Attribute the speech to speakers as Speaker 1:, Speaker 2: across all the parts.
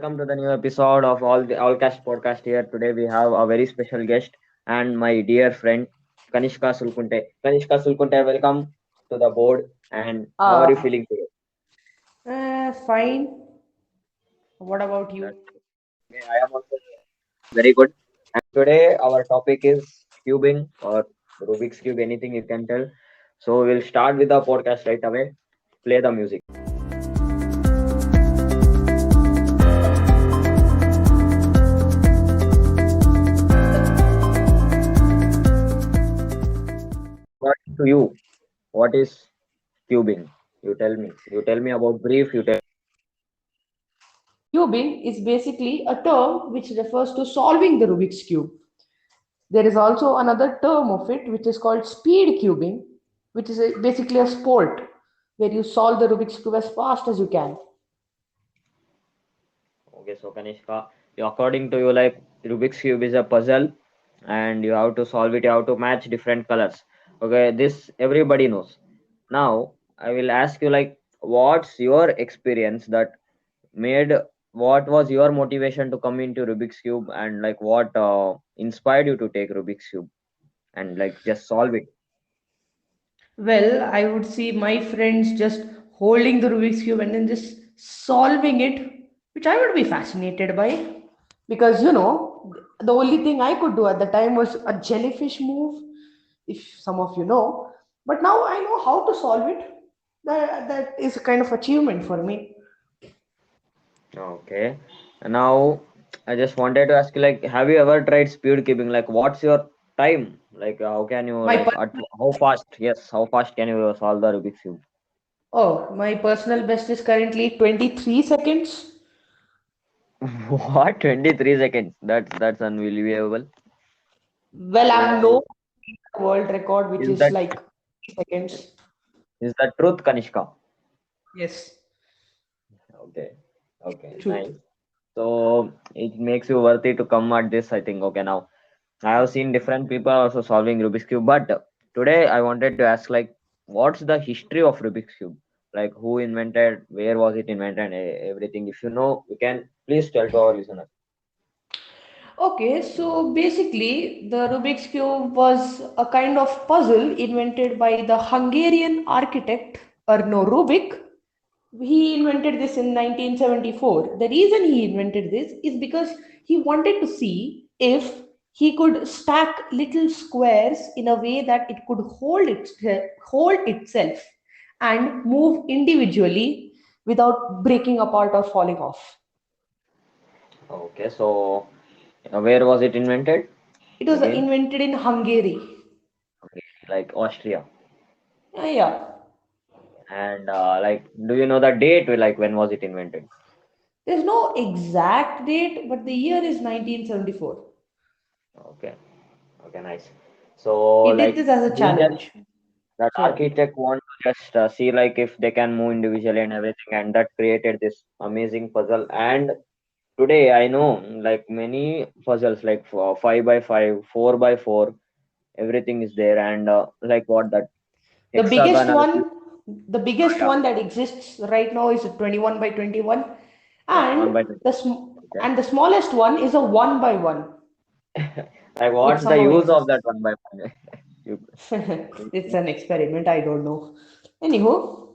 Speaker 1: welcome to the new episode of Allcast podcast. Here today we have a very special guest and my dear friend Kanishka Sulkunte. Kanishka Sulkunte, welcome to the board. And how are you
Speaker 2: Ah,
Speaker 1: feeling today?
Speaker 2: fine. What about
Speaker 1: That's
Speaker 2: you?
Speaker 1: okay. I am also very good. And today our topic is cubing or Rubik's cube. Anything you can tell. So we'll start with the podcast right away. Play the music. According to you, what is cubing? You tell me. You tell me about brief. You tell.
Speaker 2: Cubing is basically a term which refers to solving the Rubik's cube. There is also another term of it which is called speed cubing, which is basically a sport where you solve the Rubik's cube as fast as you can.
Speaker 1: Okay, so Kanishka, according to you, like Rubik's cube is a puzzle, and you have to solve it. You have to match different colors. Okay, this everybody knows. Now I will ask you, like, what's your experience that made? What was your motivation to come into Rubik's cube, and like what inspired you to take Rubik's cube and like just solve it?
Speaker 2: Well, I would see my friends just holding the Rubik's Cube and then just solving it, which I would be fascinated by. Because, the only thing I could do at the time was a jellyfish move, if some of you know. But now I know how to solve it. That is a kind of achievement for me.
Speaker 1: Okay. Now, I just wanted to ask you, like, have you ever tried speed keeping? Like, what's your time? Like, how can you,
Speaker 2: My
Speaker 1: like,
Speaker 2: per-
Speaker 1: how fast? Yes, how fast can you solve the Rubik's Cube?
Speaker 2: my personal best is currently 23 seconds.
Speaker 1: What? 23 seconds? That's unbelievable.
Speaker 2: Well, I'm
Speaker 1: So,
Speaker 2: no world record, which
Speaker 1: is
Speaker 2: is
Speaker 1: that
Speaker 2: like seconds.
Speaker 1: is that truth, Kanishka?
Speaker 2: Yes,
Speaker 1: Okay. Okay.
Speaker 2: truth.
Speaker 1: Nice. So it makes you worthy to come at this, I think. Okay, now I have seen different people also solving Rubik's Cube, but today I wanted to ask, like, what's the history of Rubik's Cube? Like, who invented, where was it invented, everything. If you know, you can please tell to our listeners.
Speaker 2: Okay, so basically, the Rubik's Cube was a kind of puzzle invented by the Hungarian architect Erno Rubik. He invented this in 1974. The reason he invented this is because he wanted to see if he could stack little squares in a way that it could hold itself and move individually without breaking apart or falling off.
Speaker 1: Okay, so where was it invented
Speaker 2: It was
Speaker 1: again?
Speaker 2: invented in Hungary.
Speaker 1: Okay, like Austria.
Speaker 2: Yeah.
Speaker 1: And like, do you know the date? Like, when was it invented?
Speaker 2: There's no exact date, but the year is 1974.
Speaker 1: Okay, okay, nice. So,
Speaker 2: He did
Speaker 1: like,
Speaker 2: this as a
Speaker 1: he just
Speaker 2: challenge.
Speaker 1: that
Speaker 2: Sorry.
Speaker 1: architect want to just see like if they can move individually and everything, and that created this amazing puzzle. And today I know like many puzzles like for 5 by 5, 4 by 4, everything is there. And like what that
Speaker 2: The biggest
Speaker 1: hexagonal
Speaker 2: one, the biggest
Speaker 1: yeah,
Speaker 2: one that exists right now is a 21 by 21,
Speaker 1: yeah, one
Speaker 2: and
Speaker 1: by two. Okay.
Speaker 2: the smallest one is a 1 by 1,
Speaker 1: Like
Speaker 2: which
Speaker 1: what's the
Speaker 2: somehow
Speaker 1: use of
Speaker 2: exists.
Speaker 1: that 1 by 1? You,
Speaker 2: It's an experiment. I don't know. Anywho,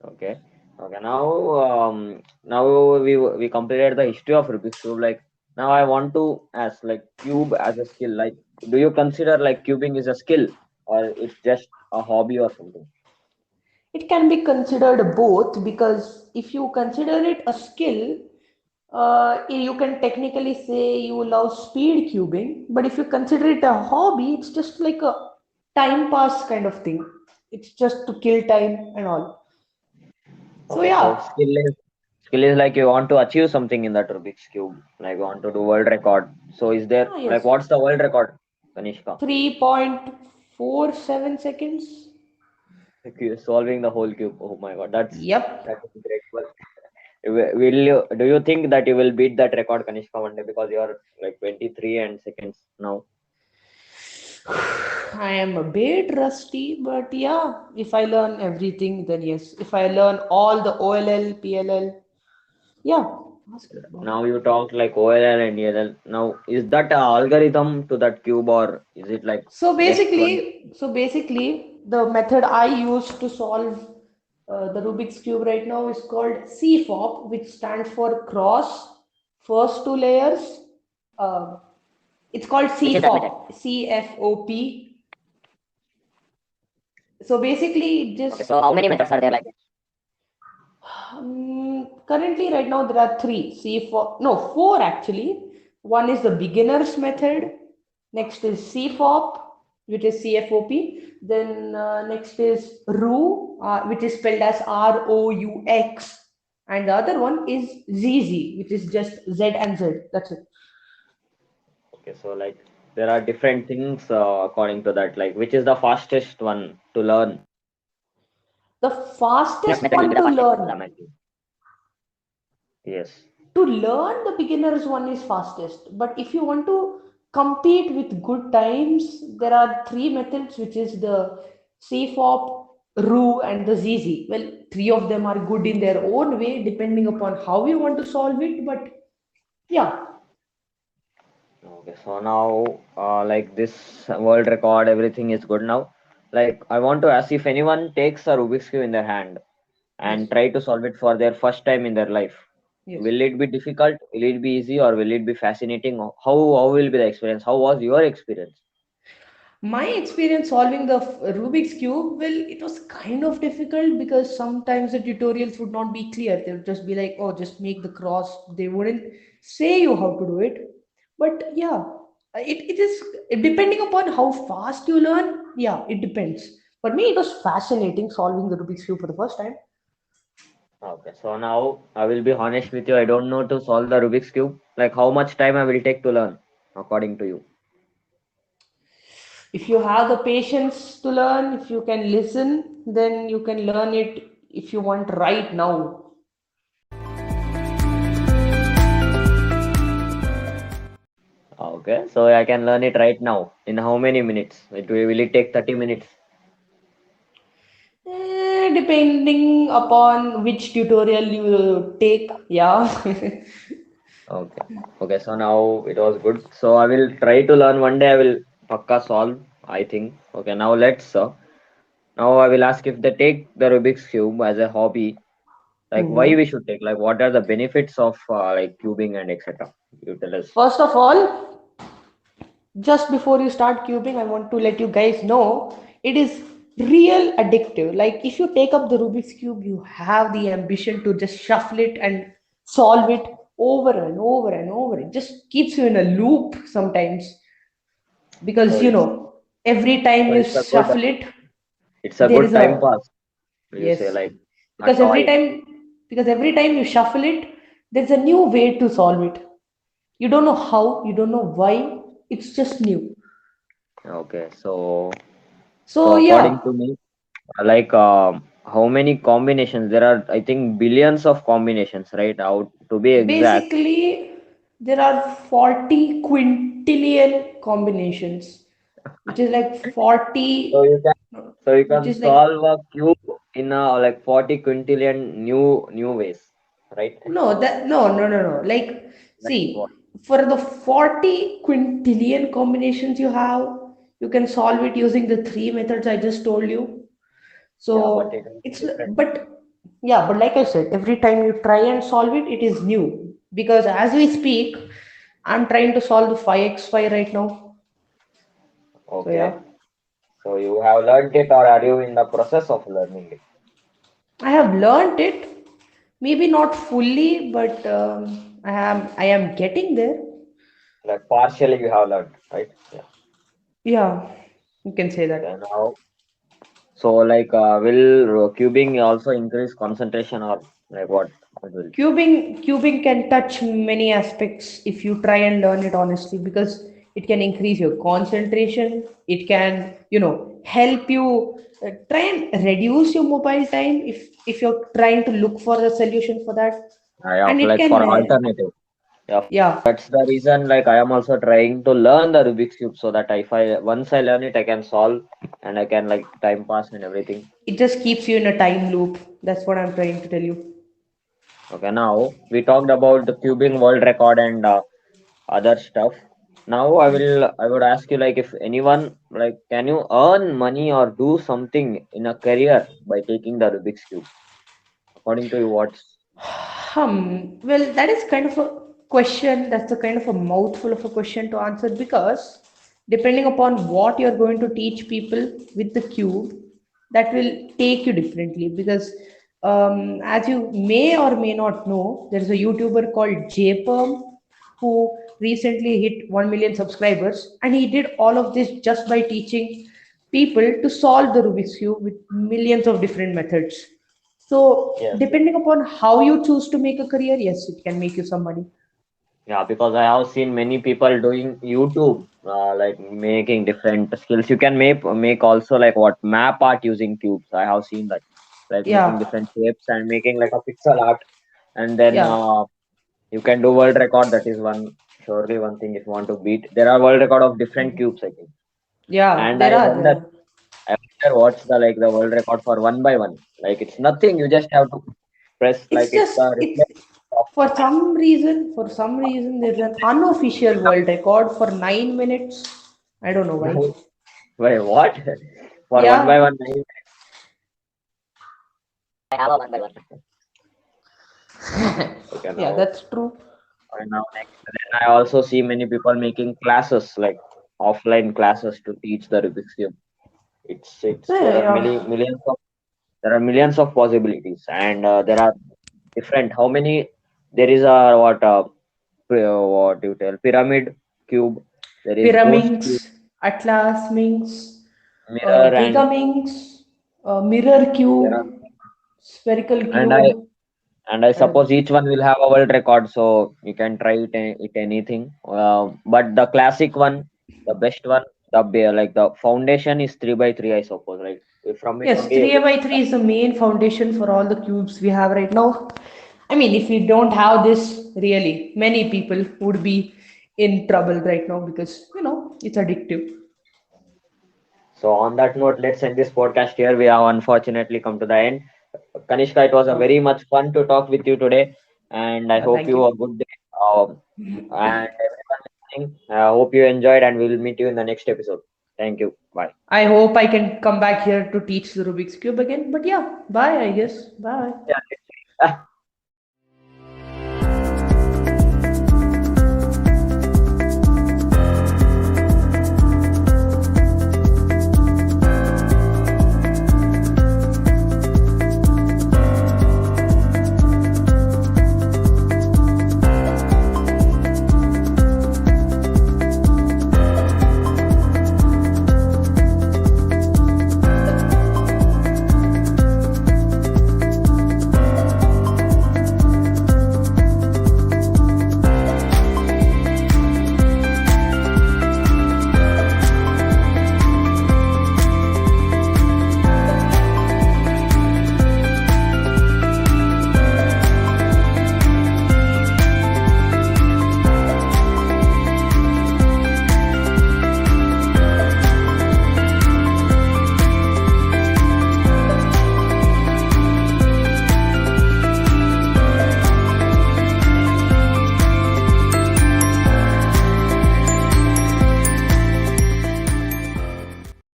Speaker 1: okay, okay. Now we completed the history of Rubik's cube. Like now I want to ask like cube as a skill. Like, do you consider like cubing is a skill or it's just a hobby or something?
Speaker 2: it can be considered both because if you consider it a skill, you can technically say you love speed cubing, but if you consider it a hobby, it's just like a time pass kind of thing. It's just to kill time and all. So
Speaker 1: Okay, so
Speaker 2: yeah,
Speaker 1: skill is like you want to achieve something in that Rubik's cube. Like you want to do world record. So is there like
Speaker 2: yes,
Speaker 1: what's the world record, Kanishka?
Speaker 2: 3.47 seconds.
Speaker 1: Like, you're solving the whole cube. Oh my God,
Speaker 2: Yep.
Speaker 1: that's incredible. Will you do you think that you will beat that record, Kanishka, one day because you are like 23 and seconds now?
Speaker 2: I am a bit rusty, but yeah, if I learn everything, then yes. If I learn all the OLL, PLL, yeah. Ask it, bro.
Speaker 1: Now you talk like OLL and ELL. Now is that a algorithm to that cube or is it like just one?
Speaker 2: So basically, the method I use to solve the Rubik's cube right now is called CFOP, which stands for cross first two layers. Uh, it's called
Speaker 1: Which is that method?
Speaker 2: CFOP, CFOP. So basically, it
Speaker 1: Okay,
Speaker 2: just
Speaker 1: so how many methods are there like that?
Speaker 2: currently right now there are three. CFOP, no, four actually. One is the beginner's method. Next is CFOP, which is CFOP. Then next is ROU, which is spelled as ROUX. And the other one is ZZ, which is just Z and Z. That's it.
Speaker 1: Okay, so like there are different things according to that. Like which is the fastest one to learn?
Speaker 2: The
Speaker 1: Beginner's
Speaker 2: fastest
Speaker 1: method will be
Speaker 2: one
Speaker 1: the
Speaker 2: to
Speaker 1: fastest method,
Speaker 2: learn
Speaker 1: I'm asking. Yes.
Speaker 2: to learn, the beginners one is fastest, but if you want to compete with good times, there are three methods, which is the CFOP, RU and the ZZ. Well, three of them are good in their own way depending upon how you want to solve it, but yeah.
Speaker 1: Okay, so now like this world record, everything is good now. Like I want to ask if anyone takes a Rubik's Cube in their hand
Speaker 2: Yes.
Speaker 1: and try to solve it for their first time in their life.
Speaker 2: Yes.
Speaker 1: Will it be difficult? Will it be easy or will it be fascinating? How will be the experience? How was your experience?
Speaker 2: My experience solving the Rubik's Cube, well, it was kind of difficult because sometimes the tutorials would not be clear. They would just be like, oh, just make the cross. They wouldn't say you how to do it. But yeah, it is depending upon how fast you learn. Yeah, it depends. For me, it was fascinating solving the Rubik's Cube for the first time.
Speaker 1: Okay, so now I will be honest with you. I don't know to solve the Rubik's Cube. Like how much time I will take to learn, according to you.
Speaker 2: If you have the patience to learn, if you can listen, then you can learn it if you want right now.
Speaker 1: Okay, so I can learn it right now. In how many minutes? Will it take 30 minutes?
Speaker 2: Depending upon which tutorial you take, yeah.
Speaker 1: Okay. Okay, so now it was good. So I will try to learn one day. I will pakka solve, I think. Okay, now let's now I will ask if they take the Rubik's Cube as a hobby, like why we
Speaker 2: Mhm.
Speaker 1: should take, like what are the benefits of like cubing and etc. You tell us.
Speaker 2: First of all, just before you start cubing, I want to let you guys know it is real addictive. Like if you take up the Rubik's Cube, you have the ambition to just shuffle it and solve it over and over and over. It just keeps you in a loop sometimes
Speaker 1: So
Speaker 2: because every time you
Speaker 1: it's a good
Speaker 2: shuffle it,
Speaker 1: it's a
Speaker 2: there is
Speaker 1: good time
Speaker 2: a
Speaker 1: pass. You say
Speaker 2: yes,
Speaker 1: like a
Speaker 2: because every
Speaker 1: toy.
Speaker 2: time because every time you shuffle it, there's a new way to solve it. You don't know how, you don't know why. It's just new.
Speaker 1: Okay, so
Speaker 2: So
Speaker 1: according
Speaker 2: yeah,
Speaker 1: to me, like how many combinations there are? I think billions of combinations, right? Out to be exact.
Speaker 2: basically there are 40 quintillion combinations, which is like
Speaker 1: So
Speaker 2: 40,
Speaker 1: you can so you
Speaker 2: which
Speaker 1: can
Speaker 2: is like
Speaker 1: solve a cube in like 40 quintillion new ways, right?
Speaker 2: no. Like,
Speaker 1: Like what?
Speaker 2: see, for the 40 quintillion combinations you have, you can solve it using the three methods I just told you.
Speaker 1: Yeah, but
Speaker 2: So
Speaker 1: it will be
Speaker 2: it's
Speaker 1: different.
Speaker 2: but yeah, but like I said, every time you try and solve it, it is new. Because as we speak, I'm trying to solve the 5x5 right now. So yeah,
Speaker 1: Okay. So you have learned it or are you in the process of learning it?
Speaker 2: I have learned it. Maybe not fully, but I am getting there.
Speaker 1: Like partially you have learned, right? Yeah.
Speaker 2: Yeah, you can say
Speaker 1: Okay,
Speaker 2: that.
Speaker 1: now so like will cubing also increase concentration or like what? It will.
Speaker 2: Cubing can touch many aspects if you try and learn it honestly, because it can increase your concentration. It can, help you try and reduce your mobile time if you're trying to look for the solution for that.
Speaker 1: Yeah,
Speaker 2: And it
Speaker 1: like
Speaker 2: can,
Speaker 1: for alternative. Yeah,
Speaker 2: yeah,
Speaker 1: that's the reason like I am also trying to learn the Rubik's Cube so that if I once I learn it I can solve and I can like time pass and everything.
Speaker 2: it just keeps you in a time loop. That's what I'm trying to tell you.
Speaker 1: Okay, now we talked about the cubing world record and other stuff. Now I would ask you like if anyone like can you earn money or do something in a career by taking the Rubik's cube? According to you, what's
Speaker 2: Well, that is kind of a question, that's a kind of a mouthful of a question to answer because depending upon what you're going to teach people with the cube, that will take you differently. Because as you may or may not know, there's a YouTuber called JPerm who recently hit 1 million subscribers, and he did all of this just by teaching people to solve the Rubik's Cube with millions of different methods. So,
Speaker 1: yes, yes.
Speaker 2: depending upon how you choose to make a career, yes, it can make you some money.
Speaker 1: Yeah, because I have seen many people doing YouTube, like making different skills. You can make also like what map art using cubes. I have seen that, like making
Speaker 2: Yeah,
Speaker 1: different shapes and making like a pixel art, and then
Speaker 2: yeah,
Speaker 1: you can do world record. That is one surely one thing if you want to beat. There are world record of different cubes, I think.
Speaker 2: yeah,
Speaker 1: And
Speaker 2: there are, there are.
Speaker 1: I wonder what's the like the world record for one by one. Like it's nothing. You just have to press like
Speaker 2: It's
Speaker 1: it's
Speaker 2: just,
Speaker 1: the
Speaker 2: it's
Speaker 1: reflex of
Speaker 2: for some reason, there's an unofficial world record for 9 minutes. I don't know why.
Speaker 1: wait, what? For one by
Speaker 2: Yeah,
Speaker 1: one. Okay,
Speaker 2: yeah,
Speaker 1: now
Speaker 2: that's true.
Speaker 1: now next. Then I also see many people making classes like offline classes to teach the Rubik's cube. It's
Speaker 2: Yeah,
Speaker 1: there are
Speaker 2: yeah.
Speaker 1: millions of possibilities, and there are different. How many? There is a what do you tell pyramid cube. There is ghost
Speaker 2: Pyraminx,
Speaker 1: cube,
Speaker 2: Atlas Minx,
Speaker 1: mirror, and
Speaker 2: Gigaminx, Mirror
Speaker 1: there are
Speaker 2: Cube, Spherical
Speaker 1: and I
Speaker 2: Cube.
Speaker 1: and I
Speaker 2: I don't
Speaker 1: suppose
Speaker 2: know.
Speaker 1: each one will have a world record, so you can try it anything. But the classic one, the best one, like the foundation is 3 by 3, I suppose, right? From it
Speaker 2: Yes,
Speaker 1: only
Speaker 2: 3
Speaker 1: everything
Speaker 2: by 3 is the main foundation for all the cubes we have right now. I mean, if we don't have this, really, many people would be in trouble right now because, it's addictive.
Speaker 1: So on that note, let's end this podcast here. We have unfortunately come to the end. Kanishka, it was a
Speaker 2: Okay.
Speaker 1: very much fun to talk with you today, and I hope
Speaker 2: Thank
Speaker 1: you
Speaker 2: you.
Speaker 1: a good day. And everyone listening, I hope you enjoyed, and we will meet you in the next episode. Thank you. Bye.
Speaker 2: I hope I can come back here to teach the Rubik's Cube again. But yeah, bye, I guess. Bye.
Speaker 1: Yeah.